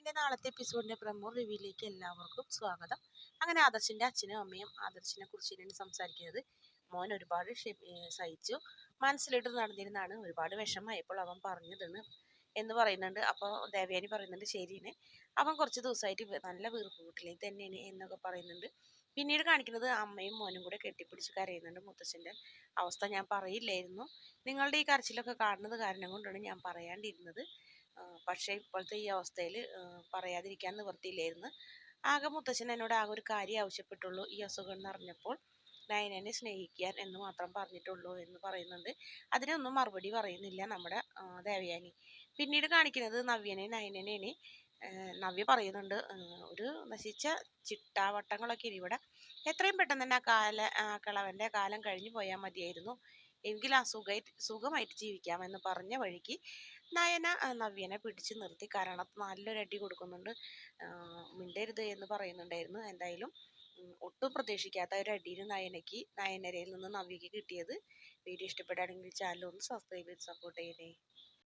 എൻ്റെ നാളത്തെ എപ്പിസോഡിൻ്റെ പ്രമോ റിവ്യൂയിലേക്ക് എല്ലാവർക്കും സ്വാഗതം. അങ്ങനെ ആദർശിൻ്റെ അച്ഛനും അമ്മയും ആദർശിനെ കുറിച്ചിട്ടാണ് സംസാരിക്കുന്നത്. മോൻ ഒരുപാട് സഹിച്ചു, മനസ്സിലിട്ട് നടന്നിരുന്നാണ്, ഒരുപാട് വിഷമമായപ്പോൾ അവൻ പറഞ്ഞതെന്ന് എന്ന് പറയുന്നുണ്ട്. അപ്പോൾ ദേവയാനി പറയുന്നുണ്ട് ശരിയാണ്, അവൻ കുറച്ച് ദിവസമായിട്ട് നല്ല വീർപ്പ് വീട്ടിലേക്ക് തന്നെയാണ് എന്നൊക്കെ പറയുന്നുണ്ട്. പിന്നീട് കാണിക്കുന്നത് അമ്മയും മോനും കൂടെ കെട്ടിപ്പിടിച്ച് കരയുന്നുണ്ട്. മുത്തച്ഛൻ്റെ അവസ്ഥ ഞാൻ പറയില്ലായിരുന്നു, നിങ്ങളുടെ ഈ കരച്ചിലൊക്കെ കാണുന്നത് കാരണം കൊണ്ടാണ് ഞാൻ പറയാണ്ടിരുന്നത്, പക്ഷേ ഇപ്പോഴത്തെ ഈ അവസ്ഥയിൽ പറയാതിരിക്കാൻ നിവൃത്തിയില്ലായിരുന്നു. ആകെ മുത്തച്ഛൻ എന്നോട് ആകെ ഒരു കാര്യം ആവശ്യപ്പെട്ടുള്ളൂ, ഈ അസുഖം എന്ന് അറിഞ്ഞപ്പോൾ നയനനെ സ്നേഹിക്കാൻ എന്ന് മാത്രം പറഞ്ഞിട്ടുള്ളൂ എന്ന് പറയുന്നുണ്ട്. അതിനൊന്നും മറുപടി പറയുന്നില്ല നമ്മുടെ ദേവയാനി. പിന്നീട് കാണിക്കുന്നത് നവ്യനെയും നയനനെയാണ്. നവ്യ പറയുന്നുണ്ട്, ഒരു നശിച്ച ചിട്ടാവട്ടങ്ങളൊക്കെ ഇവിടെ, എത്രയും പെട്ടെന്ന് തന്നെ കിളവൻ്റെ കാലം കഴിഞ്ഞു പോയാൽ മതിയായിരുന്നു, എങ്കിൽ ആ സുഖമായിട്ട് ജീവിക്കാമെന്ന് പറഞ്ഞ വഴിക്ക് നയന നവ്യനെ പിടിച്ചു നിർത്തി കരണത്ത് നല്ലൊരു അടി കൊടുക്കുന്നുണ്ട്. മിണ്ടരുത് എന്ന് പറയുന്നുണ്ടായിരുന്നു. എന്തായാലും ഒട്ടും പ്രതീക്ഷിക്കാത്ത ഒരു അടിയിൽ നയനരയിൽ നിന്ന് നവ്യക്ക് കിട്ടിയത്. വീഡിയോ ഇഷ്ടപ്പെടുകയാണെങ്കിൽ ചാനൽ ഒന്ന് സബ്സ്ക്രൈബ് ചെയ്ത് സപ്പോർട്ട് ചെയ്യണേ.